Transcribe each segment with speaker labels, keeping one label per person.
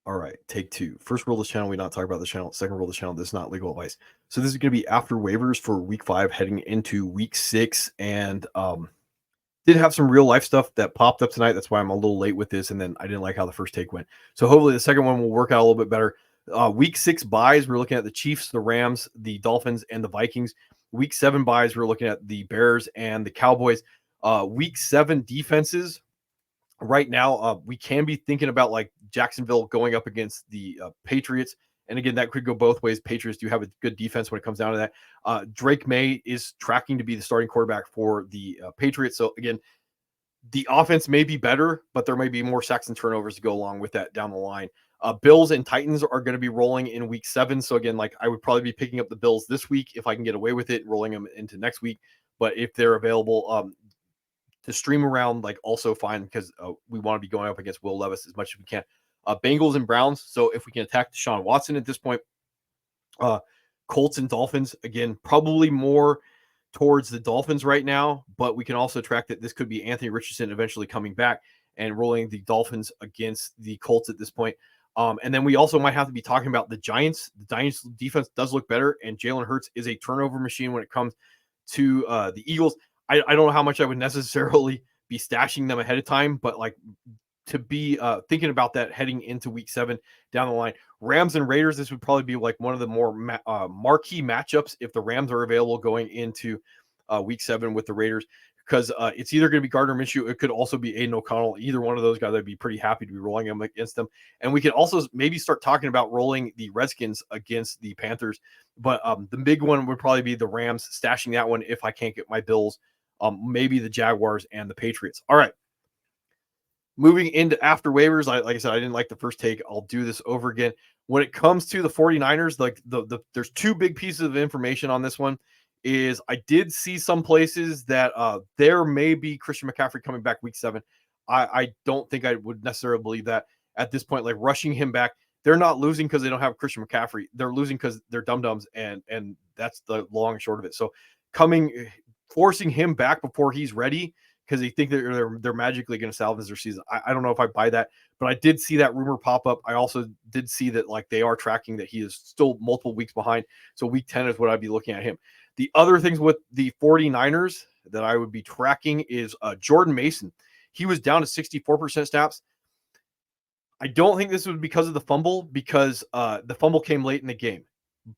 Speaker 1: All right, take two. First rule of this channel, we not talk about the channel. Second rule of the channel, this is not legal advice. So this is going to be after waivers for week 5 heading into week 6. And did have some real life stuff that popped up tonight. That's why I'm a little late with this. And then I didn't like how the first take went. So hopefully the second one will work out a little bit better. Week 6 buys, we're looking at the Chiefs, the Rams, the Dolphins, and the Vikings. Week 7 buys, we're looking at the Bears and the Cowboys. Week 7 defenses, right now, we can be thinking about like Jacksonville going up against the Patriots. And again, that could go both ways. Patriots do have a good defense when it comes down to that. Drake May is tracking to be the starting quarterback for the Patriots. So again, the offense may be better, but there may be more sacks and turnovers to go along with that down the line. Bills and Titans are going to be rolling in week 7. So again, like I would probably be picking up the Bills this week if I can get away with it, rolling them into next week. But if they're available, to stream around, like also fine, because we want to be going up against Will Levis as much as we can. Bengals and Browns. So if we can attack Deshaun Watson at this point, Colts and Dolphins, again, probably more towards the Dolphins right now, but we can also track that this could be Anthony Richardson eventually coming back and rolling the Dolphins against the Colts at this point. And then we also might have to be talking about the Giants. The Giants defense does look better, and Jalen Hurts is a turnover machine when it comes to the Eagles. I don't know how much I would necessarily be stashing them ahead of time, but like to be thinking about that heading into week 7 down the line. Rams and Raiders, this would probably be like one of the more marquee matchups if the Rams are available going into week 7 with the Raiders, because it's either going to be Gardner Minshew. It could also be Aiden O'Connell. Either one of those guys, I'd be pretty happy to be rolling them against them. And we could also maybe start talking about rolling the Redskins against the Panthers. But the big one would probably be the Rams, stashing that one if I can't get my Bills. Maybe the Jaguars and the Patriots. All right. Moving into after waivers, like I said, I didn't like the first take. I'll do this over again. When it comes to the 49ers, like there's two big pieces of information on this one. Is I did see some places that there may be Christian McCaffrey coming back week 7. I don't think I would necessarily believe that at this point. Like rushing him back, they're not losing because they don't have Christian McCaffrey. They're losing because they're dum-dums, and that's the long and short of it. So forcing him back before he's ready because they think they're magically going to salvage their season. I don't know if I buy that, but I did see that rumor pop up. I also did see that like they are tracking that he is still multiple weeks behind. So week 10 is what I'd be looking at him. The other things with the 49ers that I would be tracking is Jordan Mason. He was down to 64% snaps. I don't think this was because of the fumble, because the fumble came late in the game.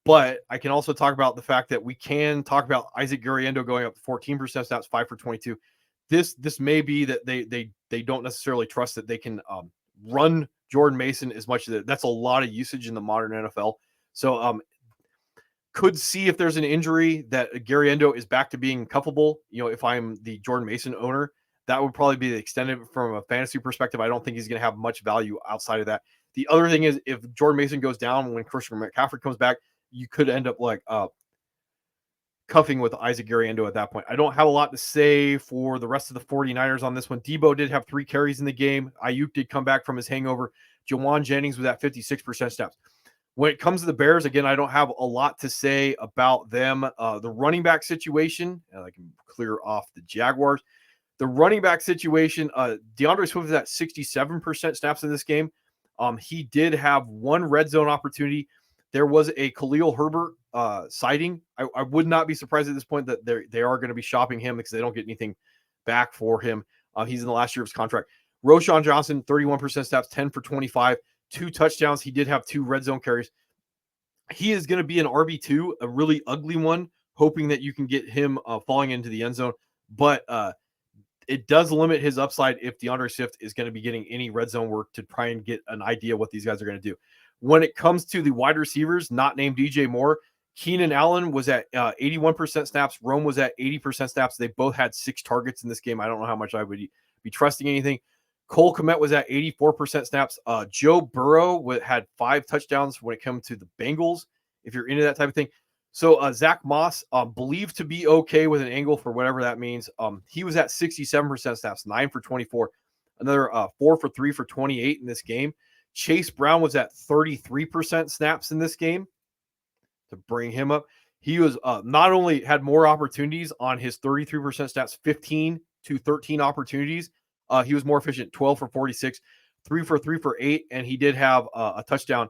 Speaker 1: But I can also talk about the fact that we can talk about Isaac Guriendo going up to 14% snaps, 5 for 22. This may be that they don't necessarily trust that they can run Jordan Mason as much as that's a lot of usage in the modern NFL. So could see if there's an injury that Guriendo is back to being cuffable. You know, if I'm the Jordan Mason owner, that would probably be the extended from a fantasy perspective. I don't think he's going to have much value outside of that. The other thing is if Jordan Mason goes down when Christian McCaffrey comes back, you could end up like cuffing with Isaac Guriendo at that point. I don't have a lot to say for the rest of the 49ers on this one. Debo did have 3 carries in the game. Ayuk did come back from his hangover. Jawan Jennings was at 56% snaps. When it comes to the Bears, again, I don't have a lot to say about them. The running back situation, and I can clear off the Jaguars. The running back situation, DeAndre Swift is at 67% snaps in this game. He did have 1 red zone opportunity. There was a Khalil Herbert sighting. I would not be surprised at this point that they are going to be shopping him because they don't get anything back for him. He's in the last year of his contract. Roshan Johnson, 31% snaps, 10 for 25, 2 touchdowns. He did have 2 red zone carries. He is going to be an RB2, a really ugly one, hoping that you can get him falling into the end zone. But it does limit his upside if DeAndre Swift is going to be getting any red zone work to try and get an idea what these guys are going to do. When it comes to the wide receivers, not named DJ Moore, Keenan Allen was at 81% snaps. Rome was at 80% snaps. They both had 6 targets in this game. I don't know how much I would be trusting anything. Cole Kmet was at 84% snaps. Joe Burrow had 5 touchdowns when it comes to the Bengals, if you're into that type of thing. So Zach Moss, believed to be okay with an angle for whatever that means. He was at 67% snaps, 9 for 24. Another 4 for 3 for 28 in this game. Chase Brown was at 33% snaps in this game to bring him up. He was not only had more opportunities on his 33% snaps, 15 to 13 opportunities. He was more efficient, 12 for 46. 3 for 8, and he did have a touchdown.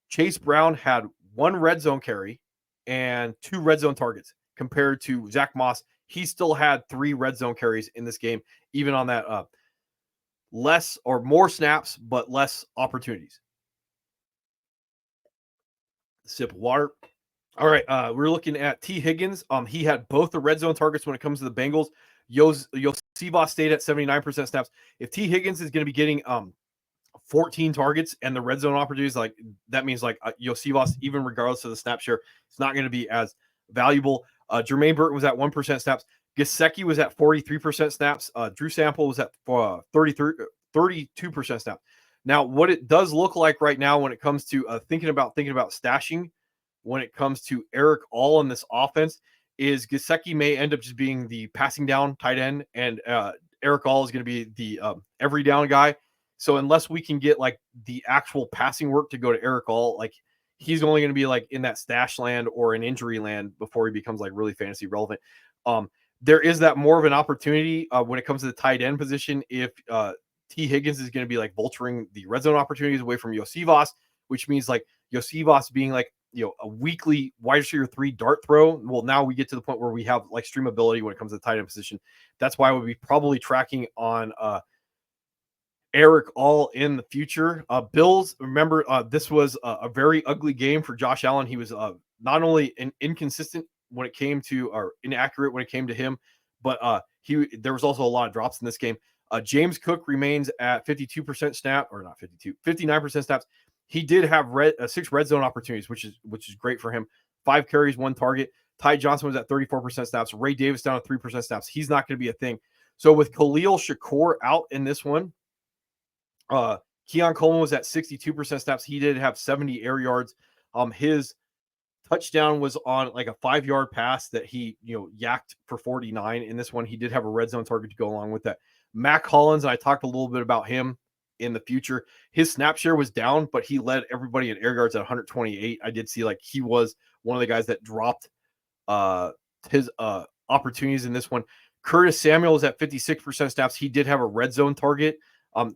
Speaker 1: Chase Brown had 1 red zone carry and 2 red zone targets compared to Zach Moss. He still had 3 red zone carries in this game, even on that less or more snaps, but less opportunities. Sip of water. All right, we're looking at T. Higgins. He had both the red zone targets when it comes to the Bengals. Yosivas stayed at 79% snaps. If T. Higgins is going to be getting 14 targets and the red zone opportunities, like that means like Yosivas, even regardless of the snap share, it's not going to be as valuable. Jermaine Burton was at 1% snaps. Gesicki was at 43% snaps. Drew Sample was at 32% snaps. Now, what it does look like right now when it comes to thinking about stashing, when it comes to Eric All in this offense, is Gesicki may end up just being the passing down tight end, and Eric All is going to be the every down guy. So unless we can get like the actual passing work to go to Eric All, like he's only going to be like in that stash land or an injury land before he becomes like really fantasy relevant. There is that more of an opportunity when it comes to the tight end position. If T. Higgins is going to be like vulturing the red zone opportunities away from Yosivas, which means like Yosivas being like, a weekly wide receiver 3 dart throw. Well, now we get to the point where we have like streamability when it comes to the tight end position. That's why we'll be probably tracking on Eric All in the future. Bills, remember, this was a very ugly game for Josh Allen. He was not only inconsistent when it came to, or inaccurate when it came to him, but there was also a lot of drops in this game. James Cook remains at 52% snap, or not 52, 59% snaps. He did have 6 red zone opportunities, which is great for him. 5 carries, 1 target. Ty Johnson was at 34% snaps. Ray Davis down to 3% snaps. He's not going to be a thing. So with Khalil Shakur out in this one, Keon Coleman was at 62% snaps. He did have 70 air yards. His touchdown was on like a 5-yard pass that he, yacked for 49 in this one. He did have a red zone target to go along with that. Mac Hollins, and I talked a little bit about him in the future. His snap share was down, but he led everybody in air yards at 128. I did see like he was one of the guys that dropped his opportunities in this one. Curtis Samuel was at 56% snaps. He did have a red zone target.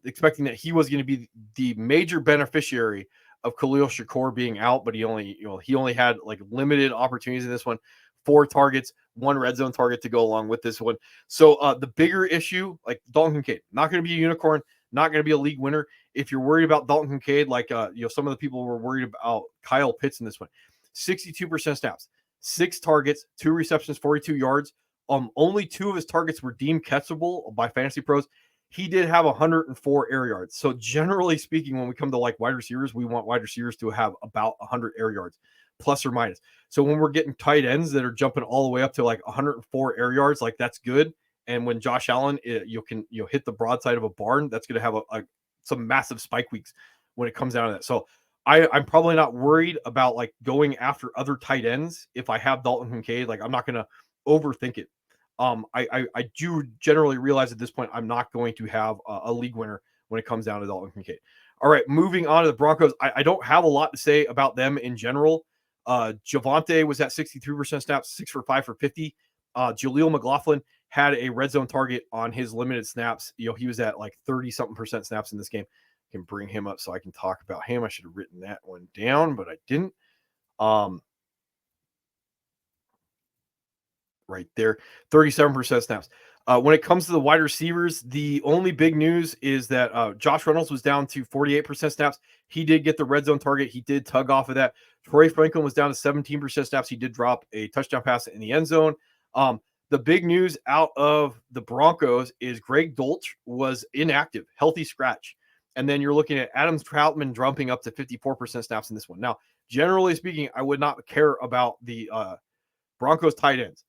Speaker 1: Expecting that he was going to be the major beneficiary of Khalil Shakur being out, but he only had like limited opportunities in this one. 4 targets, 1 red zone target to go along with this one. So the bigger issue, like Dalton Kincaid, not going to be a unicorn, not going to be a league winner. If you're worried about Dalton Kincaid, like some of the people were worried about Kyle Pitts in this one, 62% snaps, 6 targets, 2 receptions, 42 yards. Only 2 of his targets were deemed catchable by fantasy pros. He did have 104 air yards. So generally speaking, when we come to like wide receivers, we want wide receivers to have about 100 air yards, plus or minus. So when we're getting tight ends that are jumping all the way up to like 104 air yards, like that's good. And when Josh Allen, you can hit the broadside of a barn, that's going to have some massive spike weeks when it comes down to that. So I'm probably not worried about like going after other tight ends if I have Dalton Kincaid. Like I'm not going to overthink it. I do generally realize at this point I'm not going to have a league winner when it comes down to Dalton Kincaid. All right, moving on to the Broncos. I don't have a lot to say about them in general. Javonte was at 63% snaps, 6 for 5 for 50. Jaleel McLaughlin had a red zone target on his limited snaps. He was at like 30-something% snaps in this game. I can bring him up so I can talk about him. I should have written that one down, but I didn't. Right there, 37% snaps. When it comes to the wide receivers, the only big news is that Josh Reynolds was down to 48% snaps. He did get the red zone target. He did tug off of that. Troy Franklin was down to 17% snaps. He did drop a touchdown pass in the end zone. The big news out of the Broncos is Greg Dolch was inactive, healthy scratch. And then you're looking at Adams Troutman jumping up to 54% snaps in this one. Now, generally speaking, I would not care about the Broncos tight ends.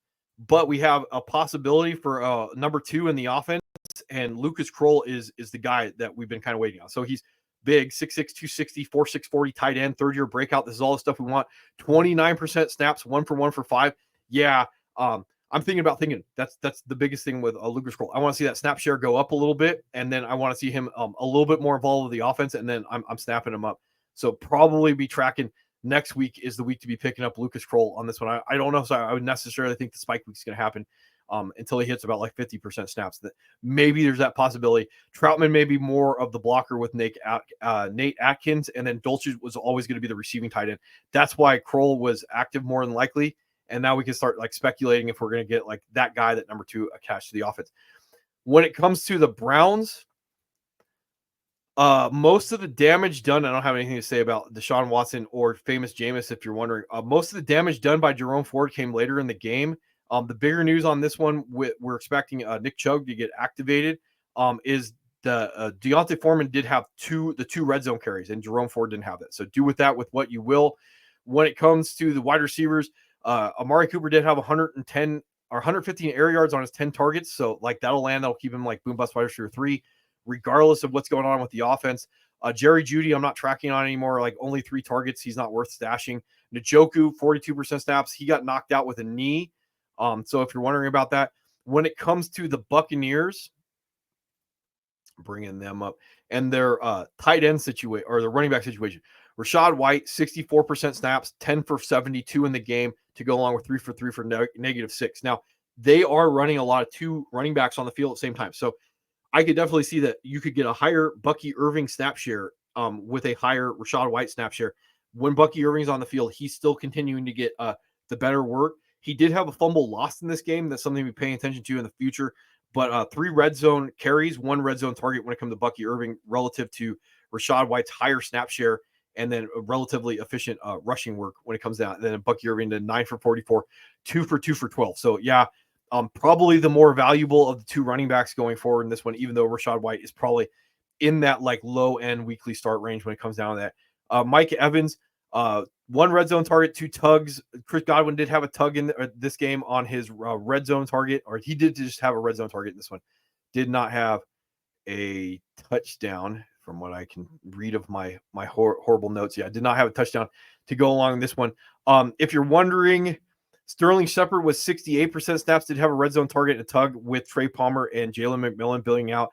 Speaker 1: But we have a possibility for number 2 in the offense, and Lucas Kroll is the guy that we've been kind of waiting on. So he's big, 6'6", 260, 4'6", 40 tight end, 3rd-year breakout. This is all the stuff we want. 29% snaps, 1 for 5. Yeah, I'm thinking that's the biggest thing with Lucas Kroll. I want to see that snap share go up a little bit, and then I want to see him a little bit more involved with the offense, and then I'm snapping him up. So probably be tracking. Next week is the week to be picking up Lucas Kroll on this one. I don't know if I would necessarily think the spike week is going to happen until he hits about like 50% snaps. That maybe there's that possibility. Troutman may be more of the blocker with Nate Atkins, and then Dolce was always going to be the receiving tight end. That's why Kroll was active more than likely. And now we can start like speculating if we're going to get like that guy, that number 2 attached to the offense. When it comes to the Browns, most of the damage done, I don't have anything to say about Deshaun Watson or famous Jameis, if you're wondering. Most of the damage done by Jerome Ford came later in the game. The bigger news on this one, we're expecting Nick Chubb to get activated, is the Deontay Foreman did have the two red zone carries, and Jerome Ford didn't have that. So do with that with what you will. When it comes to the wide receivers, Amari Cooper did have 110 or 115 air yards on his 10 targets. So like that'll land. That'll keep him like boom bust wide receiver 3, regardless of what's going on with the offense. Jerry Jeudy, I'm not tracking on anymore. Like only 3 targets. He's not worth stashing. Njoku, 42% snaps. He got knocked out with a knee. So if you're wondering about that, when it comes to the Buccaneers, bringing them up, and their tight end situation or the running back situation, Rachaad White, 64% snaps, 10 for 72 in the game to go along with 3 for 3 for -6. Now, they are running a lot of 2 running backs on the field at the same time. So I could definitely see that you could get a higher Bucky Irving snap share with a higher Rachaad White snap share. When Bucky Irving's on the field, he's still continuing to get the better work. He did have a fumble lost in this game. That's something to be paying attention to in the future. But 3 red zone carries, 1 red zone target when it comes to Bucky Irving relative to Rachaad White's higher snap share, and then a relatively efficient rushing work when it comes down. And then Bucky Irving to 9 for 44, 2 for 2 for 12. So yeah, probably the more valuable of the 2 running backs going forward in this one, even though Rachaad White is probably in that like low end weekly start range when it comes down to that. Mike Evans, 1 red zone target, 2 tugs. Chris Godwin did have a tug in this game on his red zone target, or he did just have a red zone target in this one. Did not have a touchdown from what I can read of my horrible notes. Yeah, did not have a touchdown to go along this one. If you're wondering, Sterling Shepard was 68% snaps, did have a red zone target and a tug with Trey Palmer and Jalen McMillan billing out.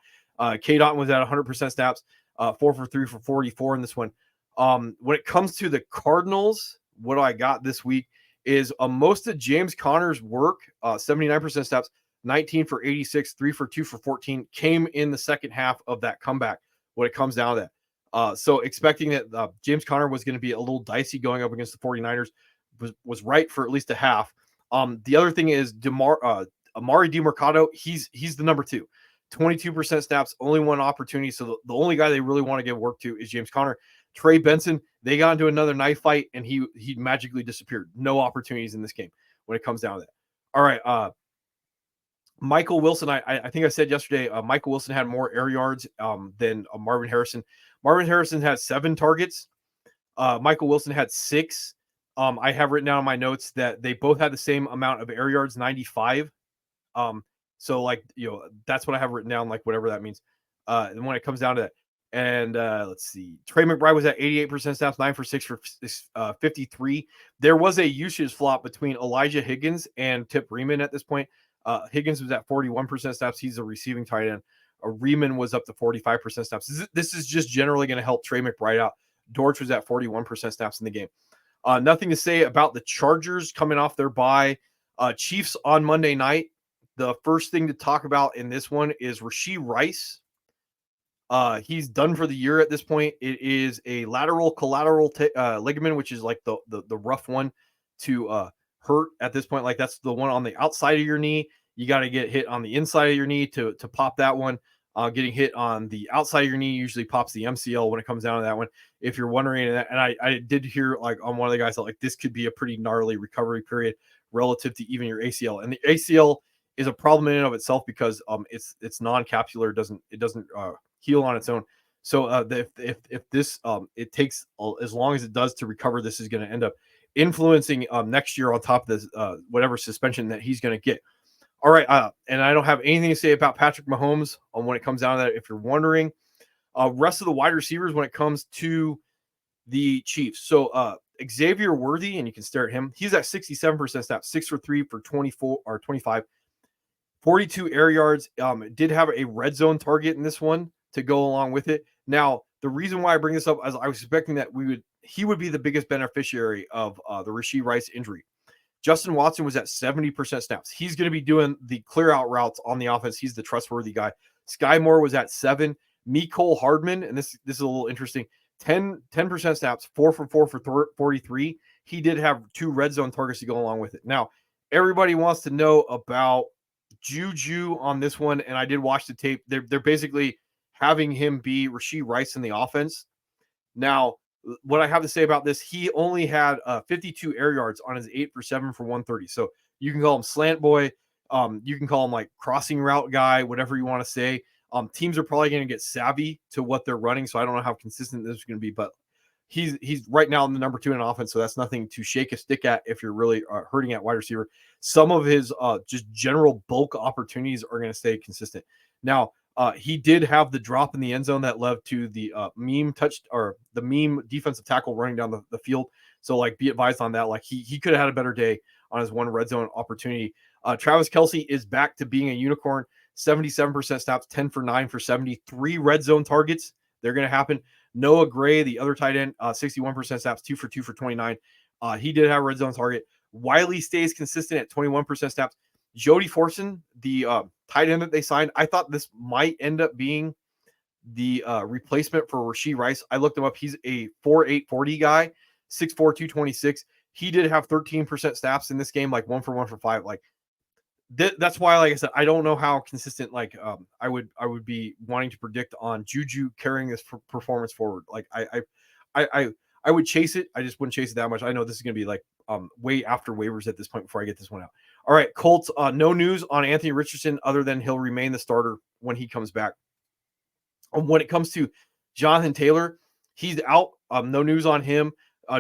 Speaker 1: K. Dotton was at 100% snaps, 4 for 3 for 44 in this one. When it comes to the Cardinals, what I got this week is most of James Conner's work, 79% snaps, 19 for 86, 3 for 2 for 14, came in the second half of that comeback when it comes down to that. So expecting that James Conner was going to be a little dicey going up against the 49ers was right for at least a half. The other thing is Amari DiMercado, he's the number 2. 22% snaps, only 1 opportunity. So the only guy they really want to give work to is James Conner. Trey Benson, they got into another knife fight, and he magically disappeared. No opportunities in this game when it comes down to that. All right, Michael Wilson, I think I said yesterday, Michael Wilson had more air yards than Marvin Harrison. Marvin Harrison had 7 targets. Michael Wilson had 6. I have written down in my notes that they both had the same amount of air yards, 95. So like, that's what I have written down, like whatever that means. And when it comes down to that, and let's see, Trey McBride was at 88% snaps, 9 for 6 for 53. There was a usage flop between Elijah Higgins and Tip Riemann at this point. Higgins was at 41% snaps. He's a receiving tight end. Riemann was up to 45% snaps. This is just generally going to help Trey McBride out. Dortch was at 41% snaps in the game. Nothing to say about the Chargers coming off their bye. Chiefs on Monday night. The first thing to talk about in this one is Rashee Rice. He's done for the year at this point. It is a lateral collateral ligament, which is like the rough one to hurt at this point. Like that's the one on the outside of your knee. You got to get hit on the inside of your knee to pop that one. Getting hit on the outside of your knee usually pops the MCL when it comes down to that one. If you're wondering, and I did hear like on one of the guys that like this could be a pretty gnarly recovery period relative to even your ACL. And the ACL is a problem in and of itself because it's non-capsular, it doesn't heal on its own. So if this it takes as long as it does to recover, this is going to end up influencing next year on top of this whatever suspension that he's going to get. All right, and I don't have anything to say about Patrick Mahomes when it comes down to that. If you're wondering, rest of the wide receivers when it comes to the Chiefs. So Xavier Worthy, and you can stare at him. He's at 67% snaps, 6 for 3 for 24 or 25, 42 air yards. Did have a red zone target in this one to go along with it. Now, the reason why I bring this up is I was expecting that he would be the biggest beneficiary of the Rashee Rice injury. Justin Watson was at 70% snaps. He's going to be doing the clear out routes on the offense. He's the trustworthy guy. Sky Moore was at 7. Mecole Hardman, and this is a little interesting, 10% snaps, 4 for 4 for 43. He did have 2 red zone targets to go along with it. Now, everybody wants to know about Juju on this one, and I did watch the tape. They're basically having him be Rashee Rice in the offense. Now, what I have to say about this, he only had 52 air yards on his 8 for 7 for 130. So you can call him slant boy. You can call him like crossing route guy, whatever you want to say. Teams are probably going to get savvy to what they're running. So I don't know how consistent this is going to be, but he's right now in the number 2 in offense. So that's nothing to shake a stick at if you're really hurting at wide receiver. Some of his just general bulk opportunities are going to stay consistent. Now, he did have the drop in the end zone that led to the meme defensive tackle running down the field. So like be advised on that. Like he could have had a better day on his one red zone opportunity. Travis Kelce is back to being a unicorn. 77% snaps, 10 for 9 for 73 red zone targets. They're going to happen. Noah Gray, the other tight end, 61% snaps, 2 for 2 for 29. He did have a red zone target. Wiley stays consistent at 21% snaps. Jody Fortson, the tight end that they signed, I thought this might end up being the replacement for Rashee Rice. I looked him up. He's a 4'8", 40 guy, 6'4", 226. He did have 13% snaps in this game, like 1 for 1 for 5. Like that's why, like I said, I don't know how consistent I would be wanting to predict on Juju carrying this performance forward. Like I would chase it. I just wouldn't chase it that much. I know this is going to be like way after waivers at this point before I get this one out. All right, Colts, no news on Anthony Richardson other than he'll remain the starter when he comes back. When it comes to Jonathan Taylor, he's out. No news on him.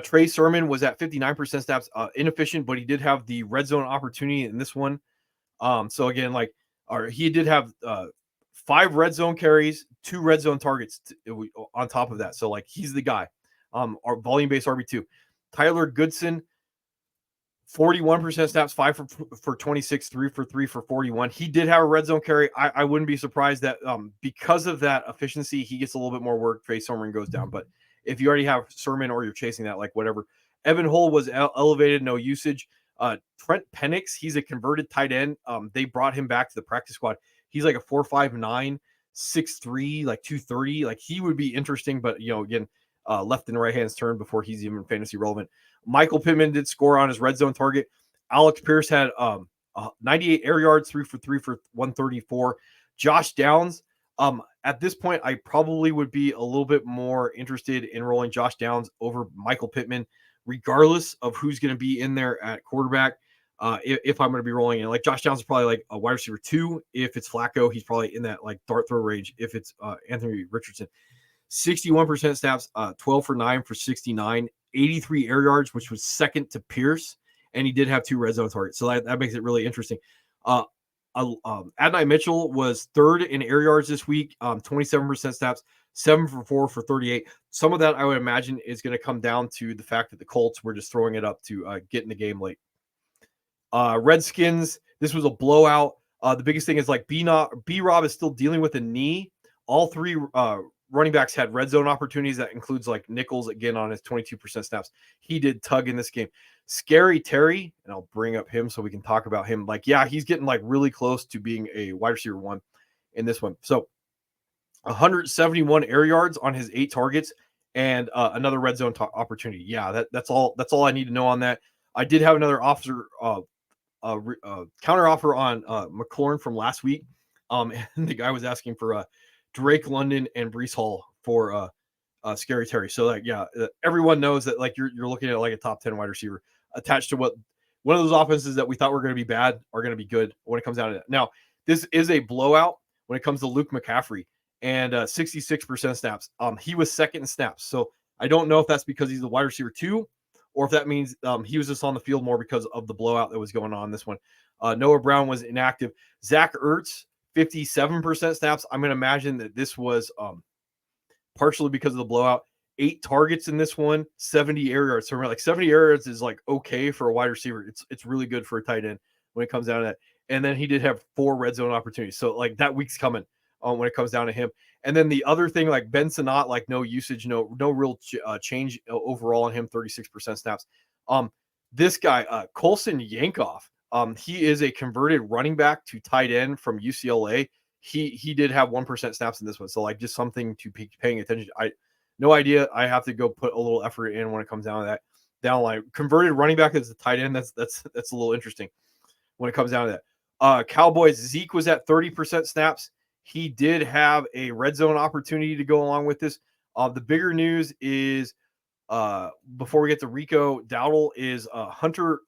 Speaker 1: Trey Sermon was at 59% snaps, inefficient, but he did have the red zone opportunity in this one. So again, he did have 5 red zone carries, 2 red zone targets on top of that. So like he's the guy. Our volume-based RB2. Tyler Goodson, 41% snaps, 5 for 26, 3 for 3 for 41. He did have a red zone carry. I wouldn't be surprised that because of that efficiency, he gets a little bit more work. Trey Sermon goes down. But if you already have Sermon or you're chasing that, like whatever. Evan Hull was elevated, no usage. Trent Penix, he's a converted tight end. They brought him back to the practice squad. He's like a 4'5'9", 6'3", like 230. Like he would be interesting, but again, left and right hands turn before he's even fantasy relevant. Michael Pittman did score on his red zone target. Alex Pierce had 98 air yards, 3 for 3 for 134. Josh Downs, at this point, I probably would be a little bit more interested in rolling Josh Downs over Michael Pittman, regardless of who's going to be in there at quarterback. If I'm going to be rolling in, like Josh Downs is probably like a wide receiver 2. If it's Flacco, he's probably in that like dart throw range. If it's Anthony Richardson, 61% snaps, 12 for 9 for 69, 83 air yards, which was second to Pierce, and he did have 2 red zone targets. So that makes it really interesting. Adonai Mitchell was 3rd in air yards this week, 27% snaps, 7 for 4 for 38. Some of that I would imagine is going to come down to the fact that the Colts were just throwing it up to get in the game late. Redskins, this was a blowout. The biggest thing is like B-Rob is still dealing with a knee. All 3 running backs had red zone opportunities. That includes like Nichols again on his 22% snaps. He did tug in this game. Scary Terry, and I'll bring up him so we can talk about him. Like, yeah, he's getting like really close to being a wide receiver 1 in this one. So 171 air yards on his 8 targets and another red zone opportunity. Yeah, that's all I need to know on that. I did have another counter offer on McLaurin from last week. And the guy was asking for Drake London and Breece Hall for Scary Terry. So like, yeah, everyone knows that like you're looking at like a top 10 wide receiver attached to what one of those offenses that we thought were going to be bad are going to be good when it comes down to that. Now, this is a blowout when it comes to Luke McCaffrey and 66% snaps. He was second in snaps. So I don't know if that's because he's the wide receiver 2 or if that means he was just on the field more because of the blowout that was going on in this one. Noah Brown was inactive. Zach Ertz, 57% snaps. I'm going to imagine that this was partially because of the blowout. 8 targets in this one, 70 air yards. So like 70 air yards is like okay for a wide receiver. It's really good for a tight end when it comes down to that. And then he did have 4 red zone opportunities. So like that week's coming when it comes down to him. And then the other thing, like Ben Sinnott, like no usage, no real change overall on him, 36% snaps. This guy, Colson Yankoff, he is a converted running back to tight end from UCLA. He did have 1% snaps in this one, so like just something to be paying attention. I no idea. I have to go put a little effort in when it comes down to that. Down line converted running back as a tight end. That's a little interesting when it comes down to that. Cowboys Zeke was at 30% snaps. He did have a red zone opportunity to go along with this. The bigger news is before we get to Rico Dowdle is Hunter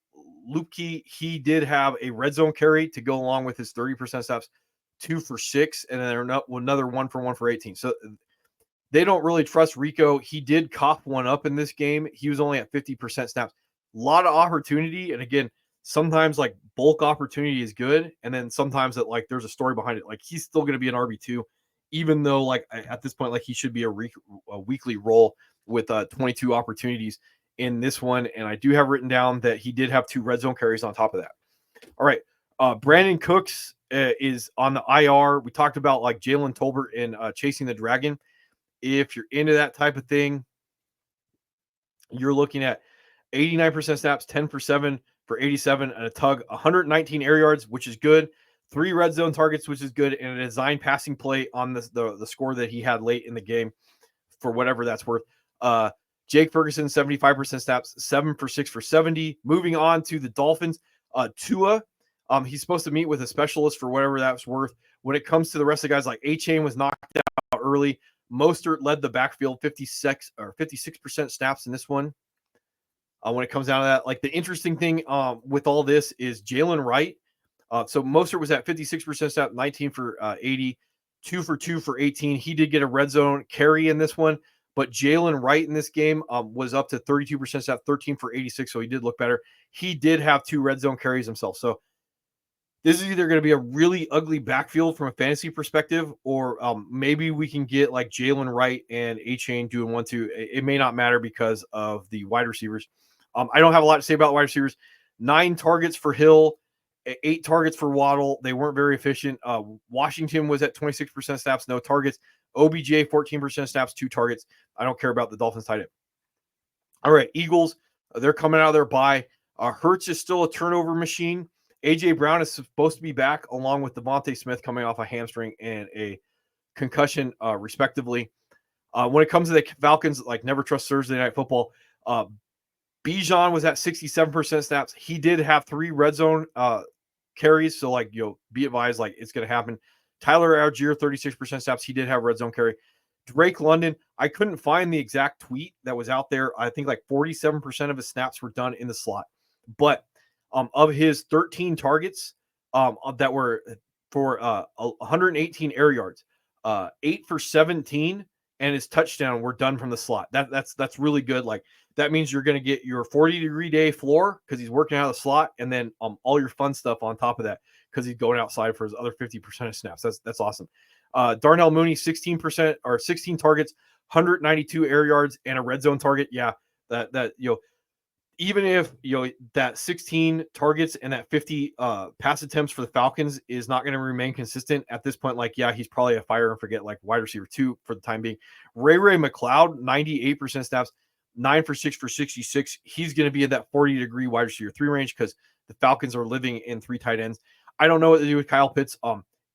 Speaker 1: Lupke. He did have a red zone carry to go along with his 30% snaps, 2 for 6, and then another 1 for 1 for 18. So they don't really trust Rico. He did cough one up in this game. He was only at 50% snaps. A lot of opportunity. And again, sometimes like bulk opportunity is good. And then sometimes that like there's a story behind it. Like he's still going to be an RB2, even though like at this point, like he should be a weekly role with 22 opportunities in this one. And I do have written down that he did have 2 red zone carries on top of that. All right. Brandon Cooks is on the IR. We talked about like Jalen Tolbert and Chasing the Dragon. If you're into that type of thing, you're looking at 89% snaps, 10 for 7 for 87, and a tug, 119 air yards, which is good. 3 red zone targets, which is good, and a design passing play on the score that he had late in the game for whatever that's worth. Jake Ferguson, 75% snaps, 7 for 6 for 70. Moving on to the Dolphins, Tua, he's supposed to meet with a specialist for whatever that's worth. When it comes to the rest of the guys, like A-Chain was knocked out early. Mostert led the backfield, 56% snaps in this one. When it comes down to that, like the interesting thing with all this is Jalen Wright. So Mostert was at 56% snap, 19 for 80, 2 for 2 for 18. He did get a red zone carry in this one, but Jalen Wright in this game was up to 32% snap, 13 for 86. So he did look better. He did have 2 red zone carries himself. So this is either going to be a really ugly backfield from a fantasy perspective, or maybe we can get like Jalen Wright and A-Chain doing 1-2. It may not matter because of the wide receivers. I don't have a lot to say about wide receivers. 9 targets for Hill, 8 targets for Waddle. They weren't very efficient. Washington was at 26% snaps, no targets. OBJ, 14% snaps, 2 targets. I don't care about the Dolphins tight end. All right, Eagles, they're coming out of their bye. Hurts is still a turnover machine. A.J. Brown is supposed to be back along with Devontae Smith coming off a hamstring and a concussion, respectively. When it comes to the Falcons, like never trust Thursday Night Football, Bijan was at 67% snaps. He did have 3 red zone carries, so like be advised, like it's going to happen. Tyler Algier, 36% snaps. He did have red zone carry. Drake London, I couldn't find the exact tweet that was out there. I think like 47% of his snaps were done in the slot, but of his 13 targets that were for 118 air yards, 8 for 17 and his touchdown were done from the slot. That's really good. Like that means you're going to get your 40-degree day floor because he's working out of the slot, and then all your fun stuff on top of that because he's going outside for his other 50% of snaps. That's awesome. Darnell Mooney, 16% or 16 targets, 192 air yards, and a red zone target. Yeah, that even if that 16 targets and that 50 pass attempts for the Falcons is not going to remain consistent at this point, like he's probably a fire and forget like wide receiver 2 for the time being. Ray McLeod, 98% snaps, 9 for 6 for 66. He's going to be in that 40-degree wide receiver 3 range because the Falcons are living in 3 tight ends. I don't know what to do with Kyle Pitts.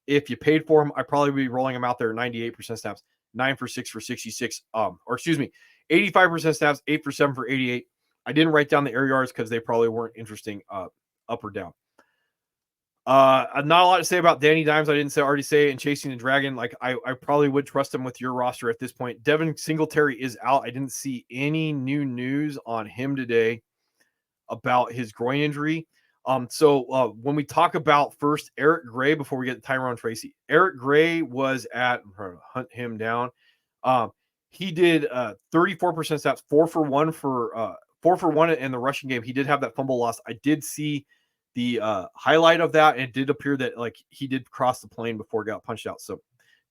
Speaker 1: If you paid for him, I'd probably be rolling him out there 98% snaps, 9 for 6 for 66. 85% snaps, 8 for 7 for 88. I didn't write down the air yards because they probably weren't interesting up or down. Not a lot to say about Danny Dimes. I didn't already say it, and Chasing the Dragon. Like I probably would trust him with your roster at this point. Devin Singletary is out. I didn't see any new news on him today about his groin injury. So when we talk about first Eric Gray before we get to Tyrone Tracy, Eric Gray was at hunt him down. He did 34% snaps, 4 for 1 for 4 for 1 in the rushing game. He did have that fumble loss. I did see the highlight of that, and it did appear that like he did cross the plane before it got punched out. So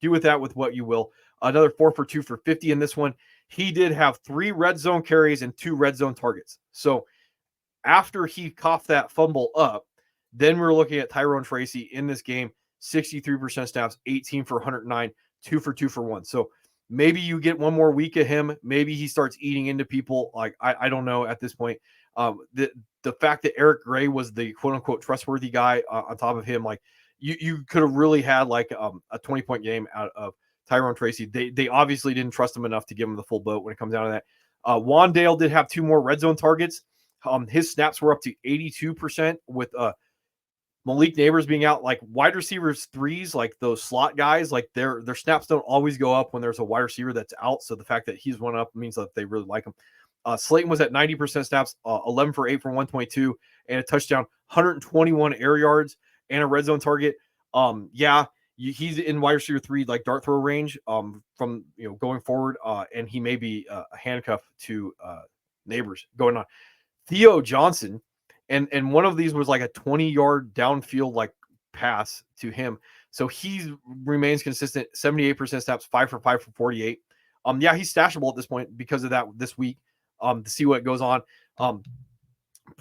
Speaker 1: do with that with what you will. Another 4 for 2 for 50 in this one. He did have 3 red zone carries and 2 red zone targets. So after he coughed that fumble up, then we're looking at Tyrone Tracy in this game, 63% snaps, 18 for 109, 2 for 2 for 1. So maybe you get one more week of him. Maybe he starts eating into people. Like, I don't know at this point. The fact that Eric Gray was the quote unquote trustworthy guy on top of him, like you could have really had like a 20-point game out of Tyrone Tracy. They obviously didn't trust him enough to give him the full boat when it comes down to that. Wandale did have 2 more red zone targets. His snaps were up to 82% with Malik Neighbors being out. Like wide receivers threes, like those slot guys, like their snaps don't always go up when there's a wide receiver that's out. So the fact that he's one up means that they really like him. Slayton was at 90% snaps, 11 for 8 for 122 and a touchdown, 121 air yards and a red zone target. He's in wide receiver 3, like dart throw range from going forward, and he may be a handcuff to Neighbors going on. Theo Johnson, and one of these was like a 20-yard downfield like pass to him. So he remains consistent, 78% snaps, 5 for 5 for 48. He's stashable at this point because of that this week. To see what goes on.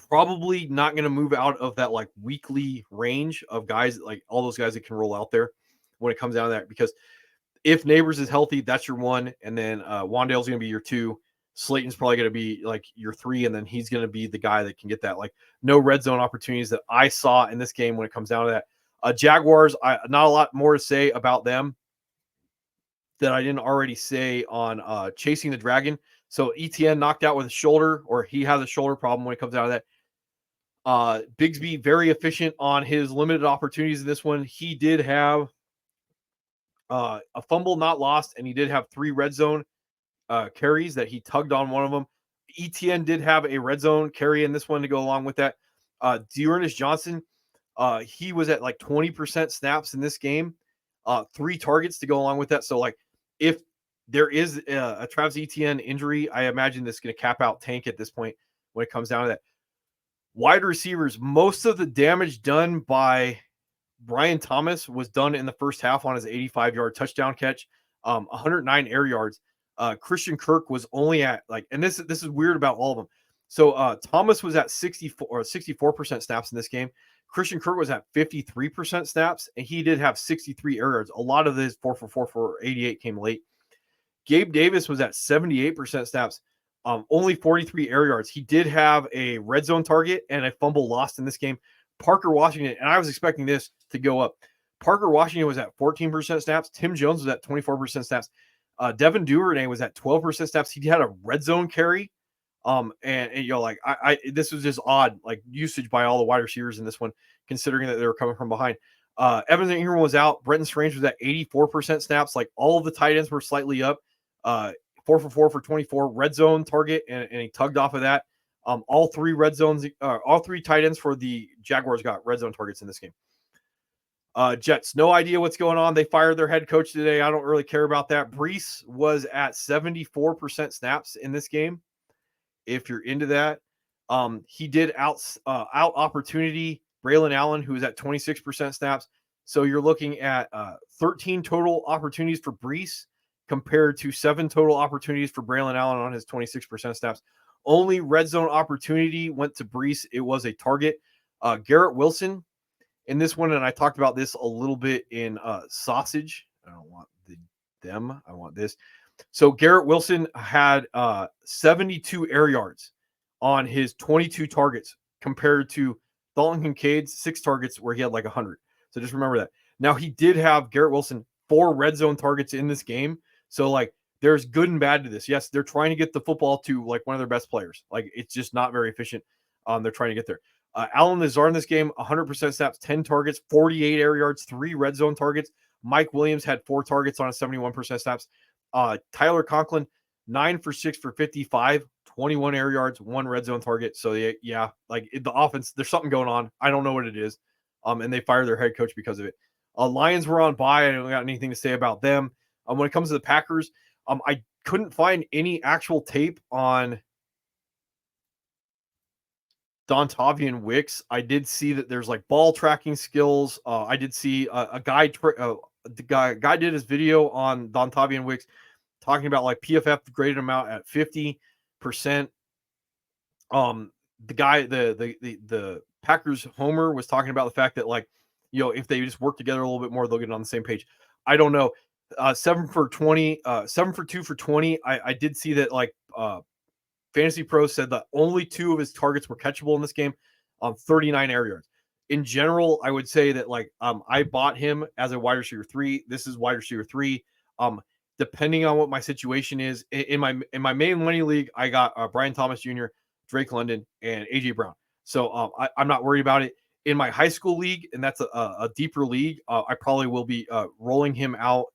Speaker 1: Probably not going to move out of that like weekly range of guys, like all those guys that can roll out there when it comes down to that. Because if Neighbors is healthy, that's your 1, and then Wandale's going to be your 2. Slayton's probably going to be like your 3, and then he's going to be the guy that can get that like no red zone opportunities that I saw in this game when it comes down to that. Jaguars, not a lot more to say about them that I didn't already say on Chasing the Dragon. So ETN knocked out with a shoulder, or he has a shoulder problem when it comes out of that. Bigsby very efficient on his limited opportunities in this one. He did have a fumble not lost, and he did have 3 red zone carries that he tugged on one of them. ETN did have a red zone carry in this one to go along with that. Dearness Johnson, he was at like 20% snaps in this game, 3 targets to go along with that. So like if there is a Travis Etienne injury, I imagine this is going to cap out Tank at this point when it comes down to that. Wide receivers, most of the damage done by Brian Thomas was done in the first half on his 85-yard touchdown catch, 109 air yards. Christian Kirk was only at like, and this is weird about all of them. So Thomas was at 64% snaps in this game. Christian Kirk was at 53% snaps, and he did have 63 air yards. A lot of his 4 for 4 for 88 came late. Gabe Davis was at 78% snaps, only 43 air yards. He did have a red zone target and a fumble lost in this game. Parker Washington, and I was expecting this to go up. Parker Washington was at 14% snaps. Tim Jones was at 24% snaps. Devin Duvernay was at 12% snaps. He had a red zone carry. This was just odd, like usage by all the wide receivers in this one, considering that they were coming from behind. Evans Ingram was out. Brenton Strange was at 84% snaps. Like all of the tight ends were slightly up. 4 for 4 for 24 red zone target, and he tugged off of that. All 3 red zones, all 3 tight ends for the Jaguars got red zone targets in this game. Jets, no idea what's going on. They fired their head coach today. I don't really care about that. Brees was at 74% snaps in this game. If you're into that, he did out opportunity Braylon Allen, who was at 26% snaps. So you're looking at 13 total opportunities for Brees compared to 7 total opportunities for Braylon Allen on his 26% snaps. Only red zone opportunity went to Brees. It was a target. Garrett Wilson in this one, and I talked about this a little bit in Sausage. I don't want them. I want this. So Garrett Wilson had 72 air yards on his 22 targets compared to Dalton Kincaid's 6 targets where he had like 100. So just remember that. Now he did have Garrett Wilson 4 red zone targets in this game. So like there's good and bad to this. Yes, they're trying to get the football to like one of their best players. Like it's just not very efficient. They're trying to get there. Alan Lazard in this game, 100% snaps, 10 targets, 48 air yards, 3 red zone targets. Mike Williams had 4 targets on a 71% snaps. Tyler Conklin, 9 for 6 for 55, 21 air yards, 1 red zone target. So the offense, there's something going on. I don't know what it is. And they fired their head coach because of it. Lions were on bye. I don't got anything to say about them. When it comes to the Packers, I couldn't find any actual tape on Dontavian Wicks. I did see that there's like ball tracking skills. I did see a guy, the guy did his video on Dontavian Wicks talking about like PFF graded him out at 50%. The guy, the Packers homer was talking about the fact that like, if they just work together a little bit more, they'll get on the same page. I don't know. 7 for 20, 7 for 2 for 20. I did see that like Fantasy Pros said that only 2 of his targets were catchable in this game on 39 air yards. In general, I would say that I bought him as a wide receiver 3. This is wide receiver 3. Depending on what my situation is in my main money league, I got Brian Thomas Jr., Drake London, and AJ Brown. So I'm not worried about it. In my high school league, and that's a deeper league, I probably will be rolling him out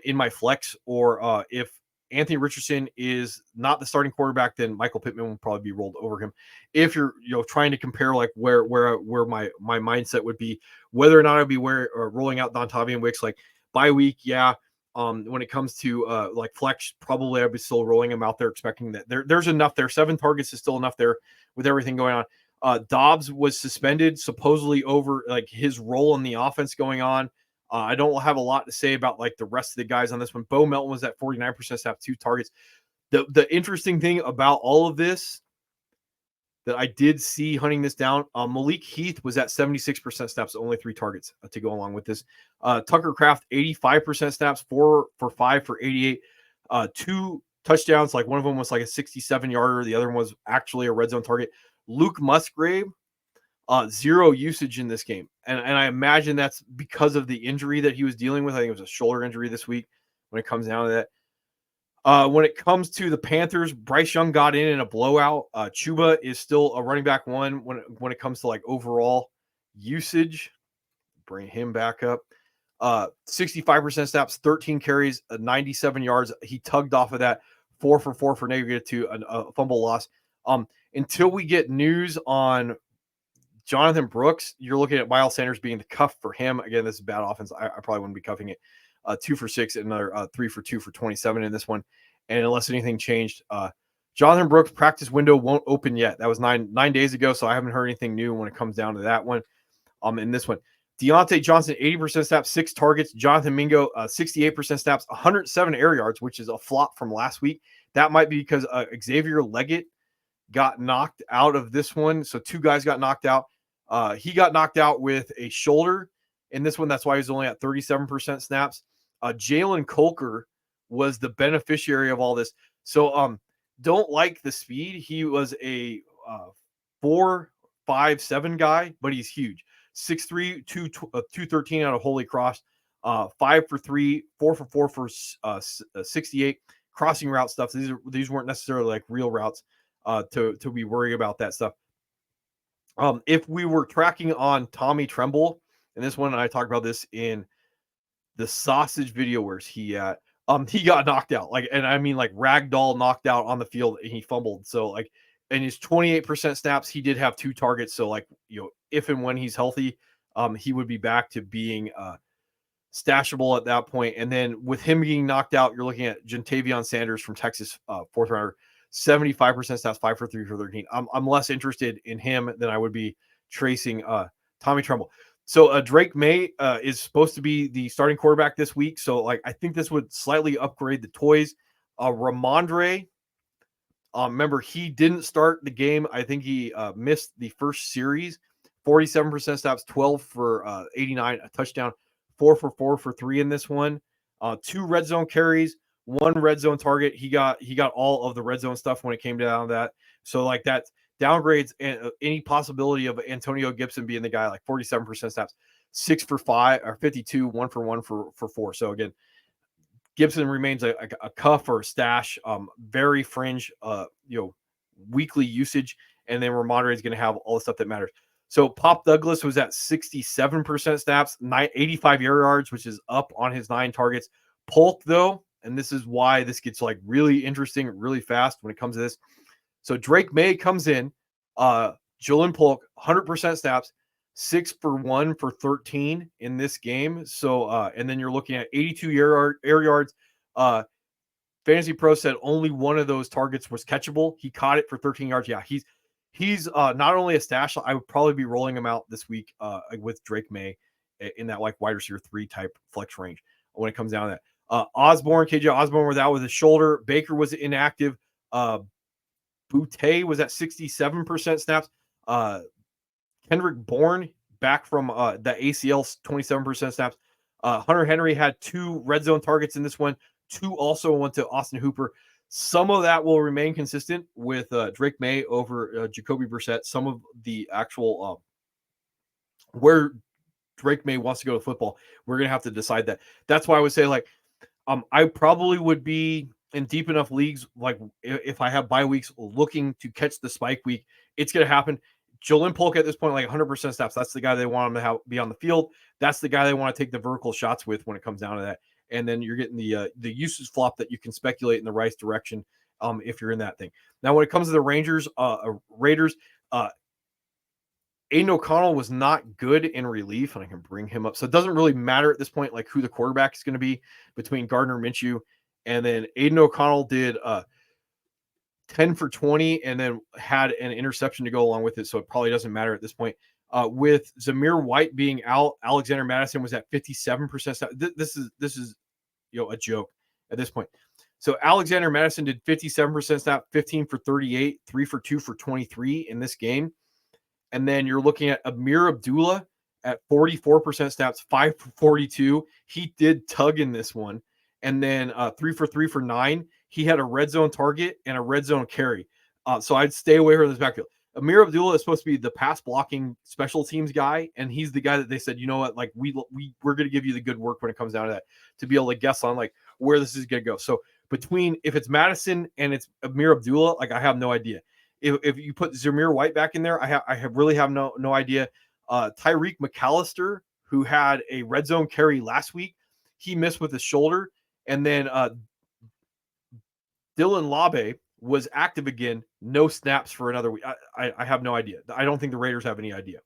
Speaker 1: in my flex, or if Anthony Richardson is not the starting quarterback, then Michael Pittman will probably be rolled over him. If you're trying to compare like where my mindset would be, whether or not I'd be rolling out Dontavian Wicks like bye week, yeah. When it comes to like flex, probably I'd be still rolling him out there, expecting that there's enough there. 7 targets is still enough there with everything going on. Dobbs was suspended supposedly over like his role in the offense going on. I don't have a lot to say about like the rest of the guys on this one. Bo Melton was at 49% snap, 2 targets. The interesting thing about all of this that I did see hunting this down, Malik Heath was at 76% snaps, only 3 targets to go along with this. Tucker Kraft, 85% snaps, 4 for 5 for 88. 2 touchdowns, like one of them was like a 67-yarder. The other one was actually a red zone target. Luke Musgrave, 0 usage in this game. And I imagine that's because of the injury that he was dealing with. I think it was a shoulder injury this week when it comes down to that. When it comes to the Panthers, Bryce Young got in a blowout. Chuba is still a running back 1 when it comes to like overall usage. Bring him back up. 65% snaps, 13 carries, 97 yards. He tugged off of that. 4 for 4 for -2, a fumble loss. Until we get news on Jonathan Brooks, you're looking at Miles Sanders being the cuff for him. Again, this is bad offense. I probably wouldn't be cuffing it. 2 for 6 and another 3 for 2 for 27 in this one. And unless anything changed, Jonathan Brooks' practice window won't open yet. That was nine days ago, so I haven't heard anything new when it comes down to that one. In this one, Deontay Johnson, 80% snaps, 6 targets. Jonathan Mingo, 68% snaps, 107 air yards, which is a flop from last week. That might be because Xavier Leggett got knocked out of this one. So 2 guys got knocked out. He got knocked out with a shoulder in this one. That's why he's only at 37% snaps. Jalen Colker was the beneficiary of all this. So don't like the speed. He was a 4.57 guy, but he's huge. 6'3", 213 out of Holy Cross. 5 for 3, 4 for 4 for 68. Crossing route stuff. These weren't necessarily like real routes to be worried about that stuff. If we were tracking on Tommy Tremble, and this one, I talked about this in the sausage video where he got knocked out, like, and I mean like ragdoll knocked out on the field, and he fumbled. So like, in his 28% snaps, he did have 2 targets. So like, if and when he's healthy, he would be back to being stashable at that point. And then with him being knocked out, you're looking at Jentavion Sanders from Texas, 4th rounder, 75% snaps, 5 for 3 for 13. I'm less interested in him than I would be tracing Tommy Tremble. So Drake May is supposed to be the starting quarterback this week. So like, I think this would slightly upgrade the toys. Ramondre, remember, he didn't start the game. I think he missed the first series. 47% snaps, 12 for 89, a touchdown, 4 for 4 for 3 in this one. 2 red zone carries, 1 red zone target. He got all of the red zone stuff when it came down to that. So like, that downgrades any possibility of Antonio Gibson being the guy. Like 47% snaps, 6 for 5 or 52, 1 for 1 for 4. So again, Gibson remains a cuff or a stash, very fringe, weekly usage. And then Ramondre is going to have all the stuff that matters. So Pop Douglas was at 67% snaps, 85 air yards, which is up on his 9 targets. Polk, though, and this is why this gets like really interesting, really fast when it comes to this. So Drake May comes in, Julian Polk, 100% snaps, 6 for 1 for 13 in this game. So, and then you're looking at 82 air yards. Fantasy Pro said only one of those targets was catchable. He caught it for 13 yards. Yeah, he's not only a stash. I would probably be rolling him out this week with Drake May in that like wide receiver 3 type flex range when it comes down to that. KJ Osborne was out with his shoulder. Baker was inactive. Boutte was at 67% snaps. Kendrick Bourne back from the ACL, 27% snaps. Hunter Henry had 2 red zone targets in this one. 2 also went to Austin Hooper. Some of that will remain consistent with Drake May over Jacoby Brissett. Some of the actual where Drake May wants to go to football, we're going to have to decide that. That's why I would say, like, I probably would be in deep enough leagues, like if I have bye weeks, looking to catch the spike week. It's going to happen. Jolin Polk at this point, like 100% snaps. That's the guy they want him to be on the field. That's the guy they want to take the vertical shots with when it comes down to that. And then you're getting the usage flop that you can speculate in the right direction if you're in that thing. Now, when it comes to the Raiders, Aiden O'Connell was not good in relief, and I can bring him up. So it doesn't really matter at this point, like who the quarterback is going to be between Gardner Minshew and then Aiden O'Connell did 10 for 20 and then had an interception to go along with it. So it probably doesn't matter at this point. With Zamir White being out, Alexander Madison was at 57%. This is a joke at this point. So Alexander Madison did 57% snap, 15 for 38, 3 for 2 for 23 in this game. And then you're looking at Amir Abdullah at 44% snaps, 5 for 42. He did tug in this one. And then 3 for 3 for 9. He had a red zone target and a red zone carry. So I'd stay away from this backfield. Amir Abdullah is supposed to be the pass blocking special teams guy. And he's the guy that they said, you know what, like we're going to give you the good work when it comes down to that, to be able to guess on like where this is going to go. So between, if it's Madison and it's Amir Abdullah, like I have no idea. If you put Zamir White back in there, I really have no idea. Tyreek McAllister, who had a red zone carry last week, he missed with his shoulder. And then Dylan Labe was active again, no snaps for another week. I have no idea. I don't think the Raiders have any idea.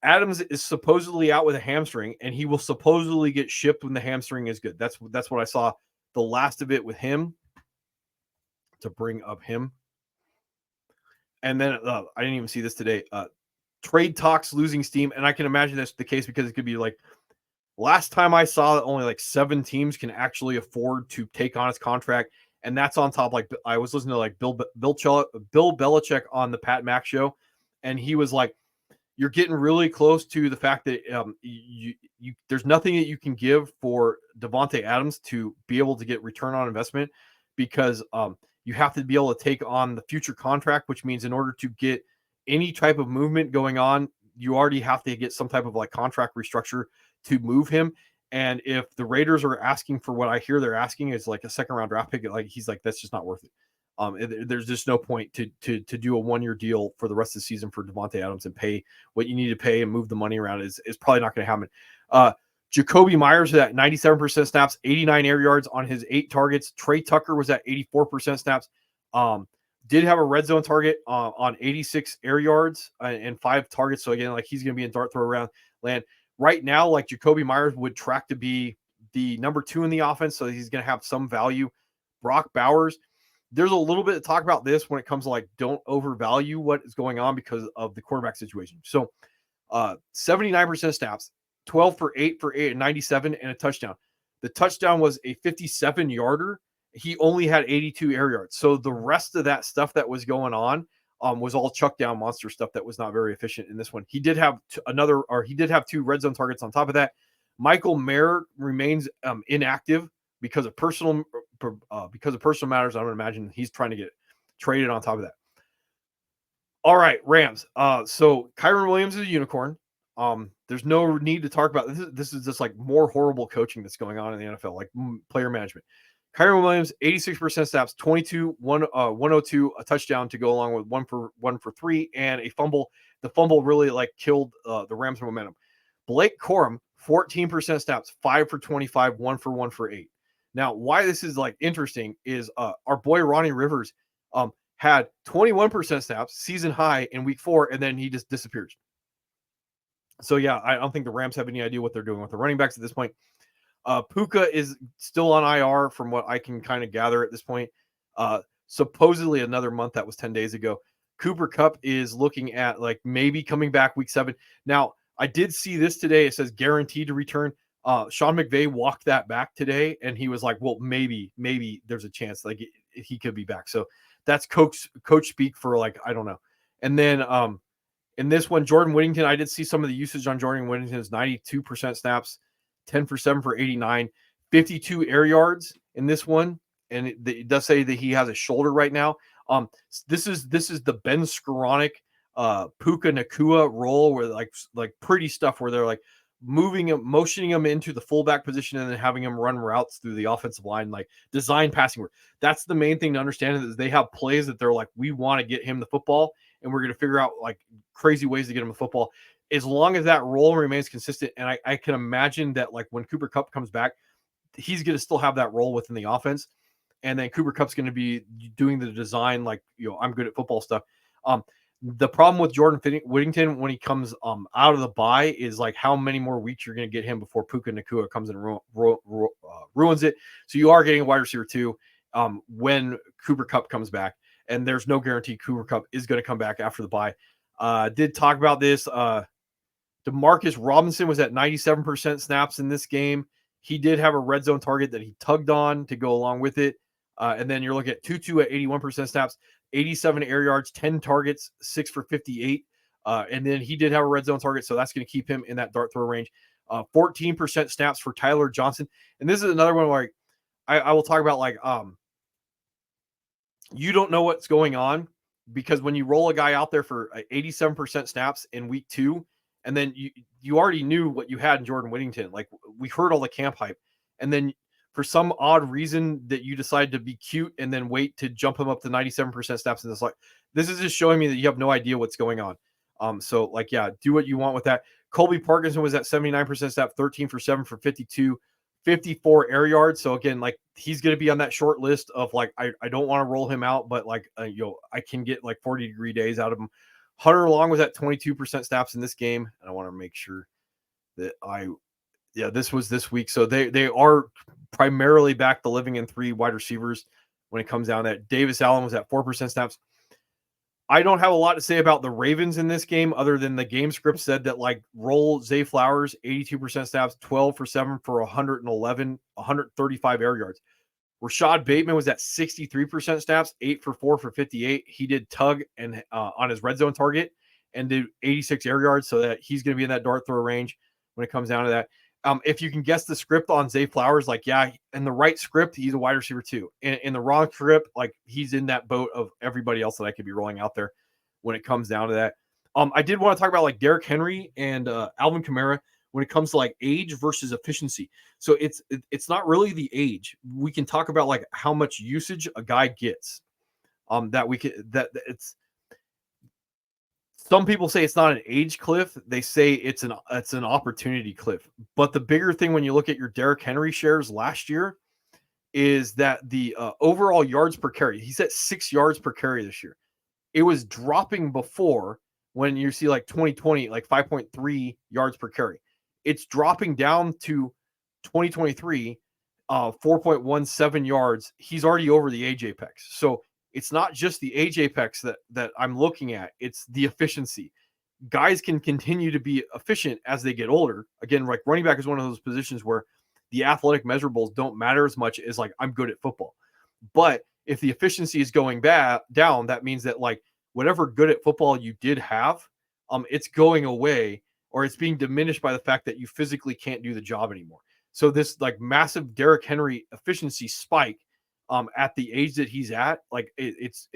Speaker 1: Adams is supposedly out with a hamstring, and he will supposedly get shipped when the hamstring is good. That's what I saw the last of it with him, to bring up him. And then I didn't even see this today. Trade talks losing steam. And I can imagine that's the case because it could be like, last time I saw that only like 7 teams can actually afford to take on his contract. And that's on top. Like I was listening to like Bill Belichick on the Pat Mack show. And he was like, you're getting really close to the fact that there's nothing that you can give for Devontae Adams to be able to get return on investment, because you have to be able to take on the future contract, which means in order to get any type of movement going on, you already have to get some type of like contract restructure to move him. And if the Raiders are asking for what I hear they're asking is like a second round draft pick, like he's like, that's just not worth it. There's just no point to do a 1-year deal for the rest of the season for Devontae Adams and pay what you need to pay and move the money around is probably not going to happen. Jacoby Myers was at 97% snaps, 89 air yards on his 8 targets. Trey Tucker was at 84% snaps. Did have a red zone target on 86 air yards and 5 targets. So again, like he's going to be in dart throw around land right now. Like Jacoby Myers would track to be the number 2 in the offense. So he's going to have some value. Brock Bowers, there's a little bit to talk about this when it comes to like, don't overvalue what is going on because of the quarterback situation. So 79% snaps, 12 for 8 for 8 and 97 and a touchdown. The touchdown was a 57-yarder. He only had 82 air yards. So the rest of that stuff that was going on was all chuck down monster stuff that was not very efficient in this one. He did have 2 red zone targets on top of that. Michael Mayer remains inactive because of personal matters. I would imagine he's trying to get traded on top of that. All right, Rams. So Kyron Williams is a unicorn. There's no need to talk about this. This is just like more horrible coaching that's going on in the NFL, like player management. Kyron Williams, 86% snaps, 102, a touchdown to go along with 1 for 3 and a fumble. The fumble really like killed the Rams' momentum. Blake Corum, 14% snaps, 5 for 25, 1 for 8. Now, why this is like interesting is our boy Ronnie Rivers had 21% snaps, season high in week 4, and then he just disappears. So yeah, I don't think the Rams have any idea what they're doing with the running backs at this point. Puka is still on IR from what I can kind of gather at this point. Supposedly another month. That was 10 days ago. Cooper Kupp is looking at like maybe coming back week 7. Now, I did see this today. It says guaranteed to return. Sean McVay walked that back today, and he was like, well, maybe there's a chance like he could be back. So that's coach speak for like, I don't know. And then in this one, Jordan Whittington, I did see some of the usage on Jordan Whittington is 92% snaps, 10 for 7 for 89, 52 air yards in this one. and it does say that he has a shoulder right now. This is the Ben Skoranek, Puka Nakua role where like pretty stuff where they're like moving him, motioning him into the fullback position and then having him run routes through the offensive line, like design passing work. That's the main thing to understand is they have plays that they're like, we want to get him the football and we're going to figure out like crazy ways to get him the football. As long as that role remains consistent. And I can imagine that like when Cooper Kupp comes back, he's going to still have that role within the offense. And then Cooper Kupp's going to be doing the design, like, I'm good at football stuff. The problem with Jordan Whittington when he comes out of the bye is like how many more weeks you're going to get him before Puka Nakua comes and ruins it. So you are getting a wide receiver too when Cooper Kupp comes back, and there's no guarantee Cooper Kupp is going to come back after the bye. Did talk about this. Demarcus Robinson was at 97% snaps in this game. He did have a red zone target that he tugged on to go along with it. And then you're looking at Tutu at 81% snaps, 87 air yards, 10 targets, 6 for 58. And then he did have a red zone target, so that's going to keep him in that dart throw range. 14% snaps for Tyler Johnson. And this is another one where I will talk about like you don't know what's going on because when you roll a guy out there for 87% snaps in week 2, and then you already knew what you had in Jordan Whittington. Like we heard all the camp hype. And then for some odd reason that you decide to be cute and then wait to jump him up to 97% snaps in this, like this is just showing me that you have no idea what's going on. So like, yeah, do what you want with that. Colby Parkinson was at 79% snap, 13 for 7 for 52, 54 air yards. So again, like he's going to be on that short list of like, I don't want to roll him out, but like, I can get like 40-degree days out of him. Hunter Long was at 22% snaps in this game. And I want to make sure that this was this week. So they are primarily back to living in 3 wide receivers when it comes down to that. Davis Allen was at 4% snaps. I don't have a lot to say about the Ravens in this game other than the game script said that like roll Zay Flowers, 82% snaps, 12 for 7 for 135 air yards. Rashad Bateman was at 63% snaps, 8 for 4 for 58. He did tug and on his red zone target and did 86 air yards, so that he's going to be in that dart throw range when it comes down to that. If you can guess the script on Zay Flowers, like, yeah, in the right script, he's a wide receiver too. In the wrong script, like he's in that boat of everybody else that I could be rolling out there when it comes down to that. I did want to talk about like Derrick Henry and Alvin Kamara when it comes to like age versus efficiency. So it's not really the age. We can talk about like how much usage a guy gets. It's some people say it's not an age cliff. They say it's an opportunity cliff. But the bigger thing when you look at your Derrick Henry shares last year is that the overall yards per carry, he's at 6 yards per carry this year. It was dropping before when you see like 2020, like 5.3 yards per carry. It's dropping down to 2023, 4.17 yards. He's already over the age apex. So it's not just the age apex that I'm looking at. It's the efficiency. Guys can continue to be efficient as they get older. Again, like running back is one of those positions where the athletic measurables don't matter as much as like I'm good at football. But if the efficiency is going down, that means that like whatever good at football you did have, it's going away or it's being diminished by the fact that you physically can't do the job anymore. So this like massive Derrick Henry efficiency spike at the age that he's at, like it's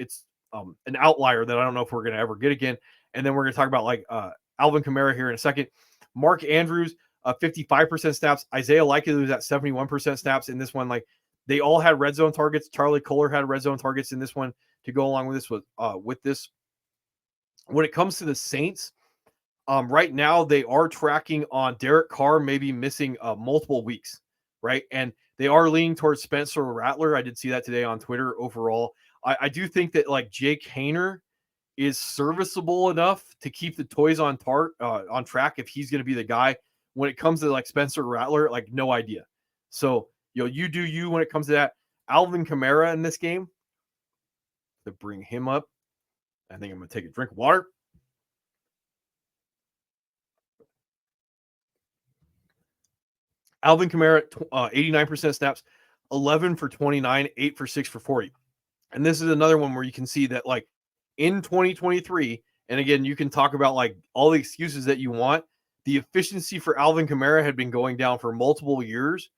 Speaker 1: an outlier that I don't know if we're going to ever get again. And then we're going to talk about like Alvin Kamara here in a second. Mark Andrews, 55% snaps. Isaiah Likely was at 71% snaps in this one. Like they all had red zone targets. Charlie Kohler had red zone targets in this one to go along with this. With this, when it comes to the Saints, right now they are tracking on Derek Carr maybe missing multiple weeks, right? And they are leaning towards Spencer Rattler. I did see that today on Twitter. Overall, I do think that like Jake Haener is serviceable enough to keep the toys on track if he's going to be the guy. When it comes to like Spencer Rattler, like no idea. So you do you when it comes to that. Alvin Kamara in this game, to bring him up, I think I'm going to take a drink of water. Alvin Kamara, 89% snaps, 11 for 29, 8 for 6 for 40. And this is another one where you can see that like in 2023, and again, you can talk about like all the excuses that you want. The efficiency for Alvin Kamara had been going down for multiple years.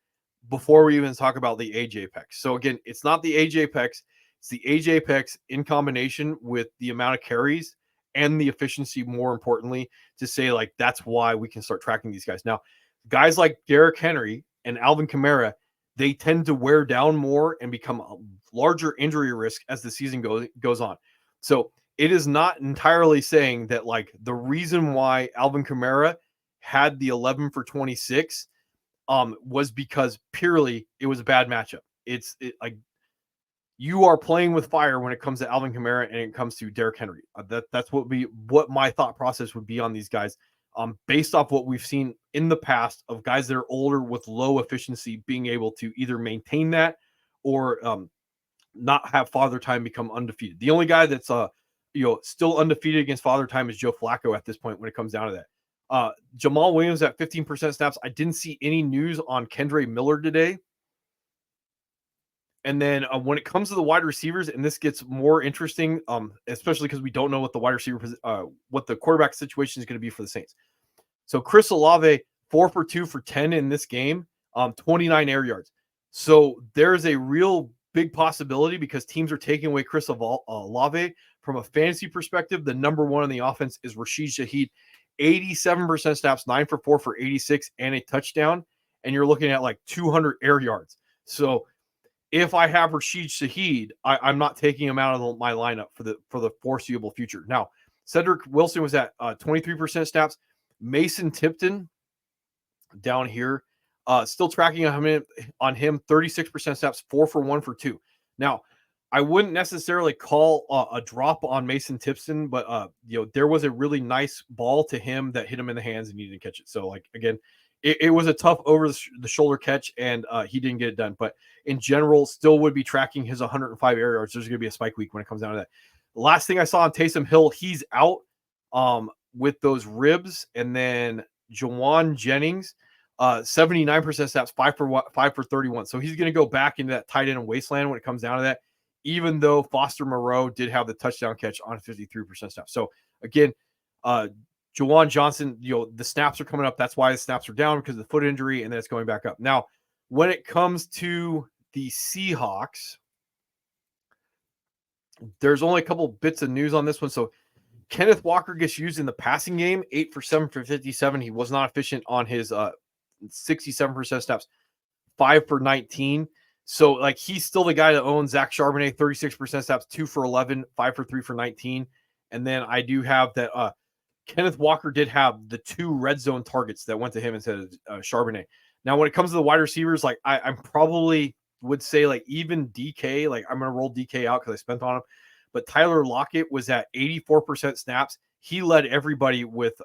Speaker 1: before we even talk about the age apex. So again, it's not the age apex, it's the age apex in combination with the amount of carries and the efficiency, more importantly, to say like that's why we can start tracking these guys. Now, guys like Derrick Henry and Alvin Kamara, they tend to wear down more and become a larger injury risk as the season goes on. So it is not entirely saying that like the reason why Alvin Kamara had the 11 for 26 was because purely it was a bad matchup. Like you are playing with fire when it comes to Alvin Kamara and it comes to Derrick Henry. That's what my thought process would be on these guys, based off what we've seen in the past of guys that are older with low efficiency being able to either maintain that or not have father time become undefeated. The only guy that's still undefeated against father time is Joe Flacco at this point when it comes down to that. Jamal Williams at 15% snaps. I didn't see any news on Kendre Miller today. And then when it comes to the wide receivers, and this gets more interesting, especially because we don't know what the what the quarterback situation is going to be for the Saints. So Chris Olave, 4 for 2 for 10 in this game, 29 air yards. So there's a real big possibility because teams are taking away Chris Olave from a fantasy perspective. The number one on the offense is Rashid Shaheed, 87% snaps, 9 for 4 for 86 and a touchdown. And you're looking at like 200 air yards. So if I have Rashid Shaheed, I'm not taking him out of my lineup for the foreseeable future. Now, Cedric Wilson was at 23% snaps. Mason Tipton down here, still tracking on him 36% snaps, 4 for 1 for 2. Now, I wouldn't necessarily call a drop on Mason Tipton, but there was a really nice ball to him that hit him in the hands and he didn't catch it. So, like again, it was a tough over the shoulder catch and he didn't get it done. But in general, still would be tracking his 105 air yards. There's going to be a spike week when it comes down to that. The last thing I saw on Taysom Hill, he's out with those ribs, and then Jawan Jennings, 79% snaps, 5 for 31. So he's going to go back into that tight end wasteland when it comes down to that, even though Foster Moreau did have the touchdown catch on 53% snaps. So again, Jawan Johnson, the snaps are coming up. That's why the snaps are down because of the foot injury, and then it's going back up. Now, when it comes to the Seahawks, there's only a couple bits of news on this one. So Kenneth Walker gets used in the passing game, 8 for 7 for 57. He was not efficient on his 67% snaps, 5 for 19. So, like, he's still the guy that owns Zach Charbonnet, 36% snaps, 2 for 11, 5 for 3 for 19. And then I do have that Kenneth Walker did have the 2 red zone targets that went to him instead of Charbonnet. Now, when it comes to the wide receivers, like, I'm probably would say, like, even DK, like, I'm going to roll DK out because I spent on him. But Tyler Lockett was at 84% snaps. He led everybody with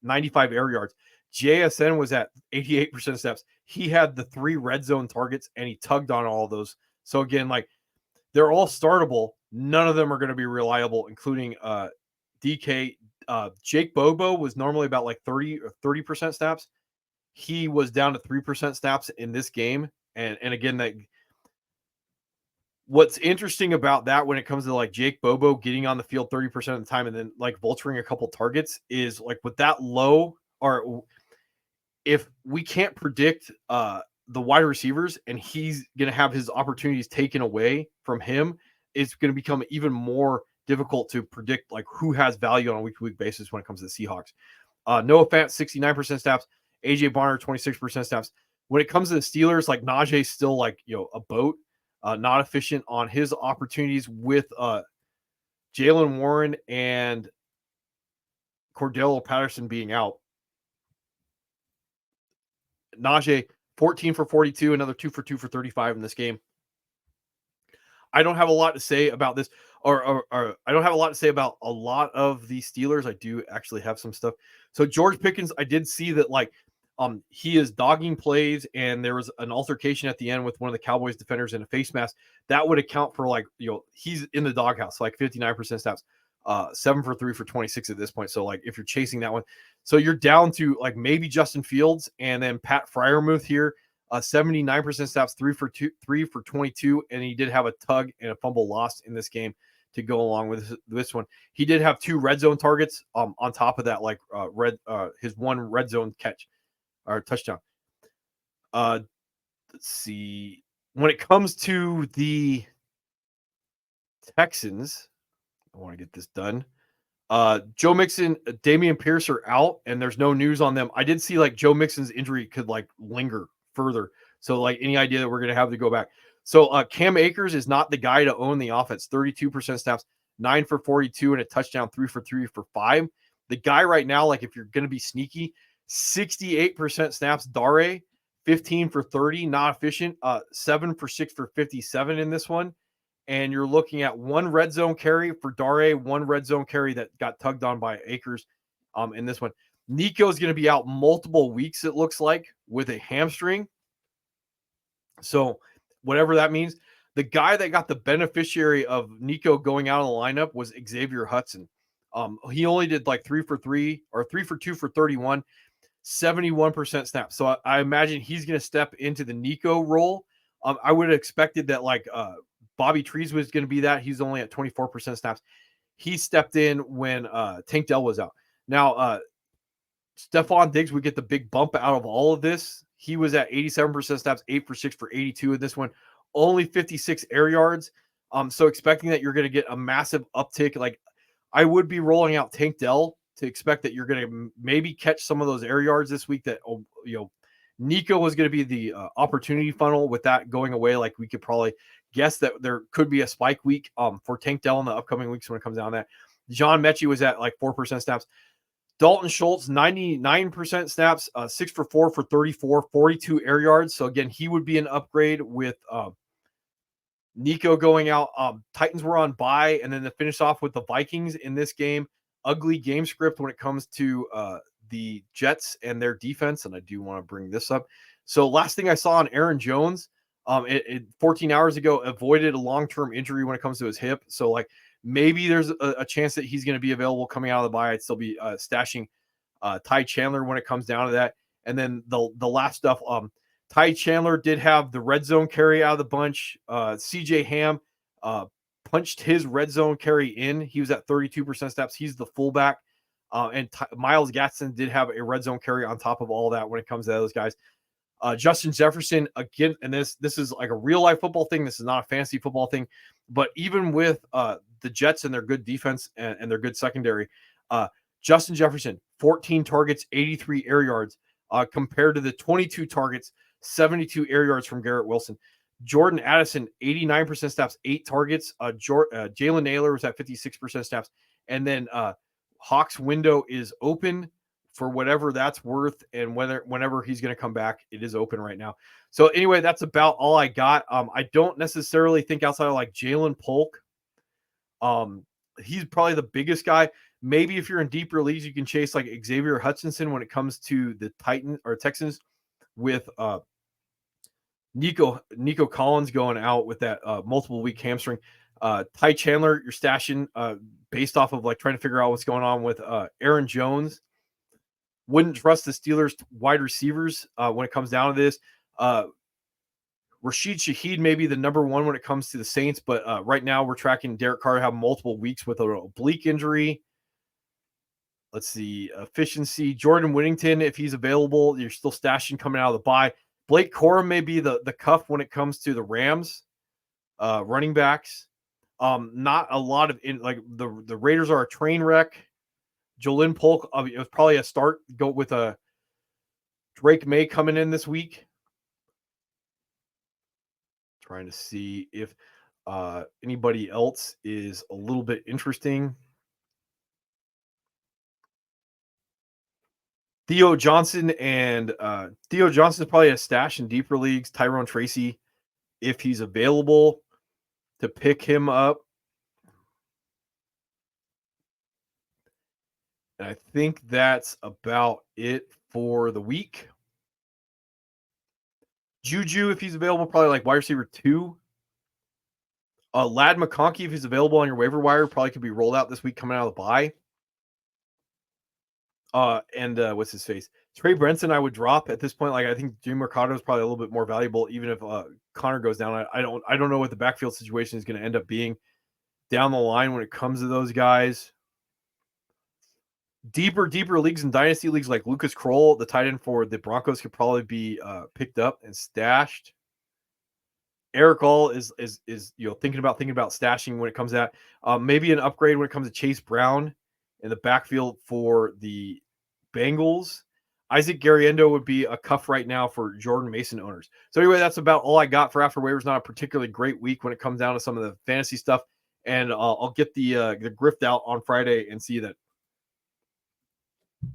Speaker 1: 95 air yards. JSN was at 88% snaps. He had the 3 red zone targets, and he tugged on all of those. So, again, like, they're all startable. None of them are going to be reliable, including DK. Jake Bobo was normally about like 30% snaps. He was down to 3% snaps in this game. And again, that what's interesting about that when it comes to like Jake Bobo getting on the field 30% of the time and then like vulturing a couple targets is like with that low, or if we can't predict the wide receivers and he's going to have his opportunities taken away from him, it's going to become even more difficult to predict like who has value on a week-to-week basis when it comes to the Seahawks. Noah Fant, 69% snaps. AJ Barner, 26% snaps. When it comes to the Steelers, like Najee's still like, a boat, not efficient on his opportunities with Jalen Warren and Cordell Patterson being out. Najee, 14 for 42, another 2 for 2 for 35 in this game. I don't have a lot to say about this, or I don't have a lot to say about a lot of the Steelers. I do actually have some stuff. So George Pickens, I did see that like he is dogging plays, and there was an altercation at the end with one of the Cowboys defenders in a face mask. That would account for like he's in the doghouse, like 59% snaps, 7 for 3 for 26 at this point. So like if you're chasing that one, so you're down to like maybe Justin Fields and then Pat Freiermuth here. 79% snaps, 3 for 22, and he did have a tug and a fumble lost in this game to go along with this one. He did have 2 red zone targets on top of that, like his 1 red zone catch or touchdown. Let's see. When it comes to the Texans, I want to get this done. Joe Mixon, Damian Pierce are out, and there's no news on them. I did see like Joe Mixon's injury could like linger further. So like any idea that we're gonna have to go back. So Cam Akers is not the guy to own the offense. 32% snaps, 9 for 42 and a touchdown, 3 for 3 for 5. The guy right now, like if you're gonna be sneaky, 68% snaps, Dare, 15 for 30, not efficient, 7 for 6 for 57 in this one. And you're looking at one red zone carry for Dare, one red zone carry that got tugged on by Akers in this one. Nico's going to be out multiple weeks, it looks like, with a hamstring. So whatever that means, the guy that got the beneficiary of Nico going out of the lineup was Xavier Hudson. He only did like 3 for 3 or 3 for 2 for 31, 71% snap. So I imagine he's going to step into the Nico role. I would have expected that like Bobby Trees was going to be that. He's only at 24% snaps. He stepped in when Tank Dell was out. Now, Stephon Diggs would get the big bump out of all of this. He was at 87% snaps, 8 for 6 for 82 in this one. Only 56 air yards. So expecting that you're going to get a massive uptick. Like I would be rolling out Tank Dell to expect that you're going to maybe catch some of those air yards this week that, Nico was going to be the opportunity funnel. With that going away, like we could probably guess that there could be a spike week for Tank Dell in the upcoming weeks when it comes down to that. John Mechie was at like 4% snaps. Dalton Schultz, 99% snaps, 6 for 4 for 34, 42 air yards. So again, he would be an upgrade with Nico going out. Titans were on bye, and then to finish off with the Vikings in this game. Ugly game script when it comes to the Jets and their defense, and I do want to bring this up. So last thing I saw on Aaron Jones, 14 hours ago, avoided a long-term injury when it comes to his hip. So like maybe there's a chance that he's going to be available coming out of the bye. I'd still be stashing Ty Chandler when it comes down to that. And then the last stuff, Ty Chandler did have the red zone carry out of the bunch. CJ Ham punched his red zone carry in. He was at 32% snaps. He's the fullback. And Myles Gaston did have a red zone carry on top of all that when it comes to those guys. Justin Jefferson, again, and this is like a real life football thing. This is not a fantasy football thing. But even with the Jets and their good defense and their good secondary, Justin Jefferson, 14 targets, 83 air yards, compared to the 22 targets, 72 air yards from Garrett Wilson. Jordan Addison, 89% snaps, 8 targets. Jalen Naylor was at 56% snaps. And then Hawk's window is open for whatever that's worth, and whenever he's going to come back, it is open right now. So anyway, that's about all I got. I don't necessarily think outside of like Jalen Polk. He's probably the biggest guy. Maybe if you're in deeper leagues, you can chase like Xavier Hutchinson when it comes to the Titans or Texans with Nico Collins going out with that multiple week hamstring. Ty Chandler, you're stashing based off of like trying to figure out what's going on with Aaron Jones. Wouldn't trust the Steelers wide receivers when it comes down to this. Rashid Shaheed may be the number one when it comes to the Saints, but right now we're tracking Derek Carr have multiple weeks with an oblique injury. Let's see, efficiency. Jordan Whittington, if he's available, you're still stashing coming out of the bye. Blake Corum may be the cuff when it comes to the Rams running backs. Not a lot of like the Raiders are a train wreck. Jolyn Polk, it was probably a start. Go with a Drake May coming in this week. Trying to see if anybody else is a little bit interesting. Theo Johnson is probably a stash in deeper leagues. Tyrone Tracy, if he's available to pick him up. And I think that's about it for the week. Juju, if he's available, probably like wide receiver 2. Lad McConkey, if he's available on your waiver wire, probably could be rolled out this week coming out of the bye. And what's his face? Trey Brenson, I would drop at this point. Like I think Jimmy Mercado is probably a little bit more valuable, even if Connor goes down. I don't know what the backfield situation is going to end up being down the line when it comes to those guys. Deeper leagues and dynasty leagues like Lucas Kroll, the tight end for the Broncos, could probably be picked up and stashed. Eric All is thinking about stashing when it comes to that. Maybe an upgrade when it comes to Chase Brown in the backfield for the Bengals. Isaac Garriendo would be a cuff right now for Jordan Mason owners. So anyway, that's about all I got for after waivers. Not a particularly great week when it comes down to some of the fantasy stuff, and I'll get the grift out on Friday and see that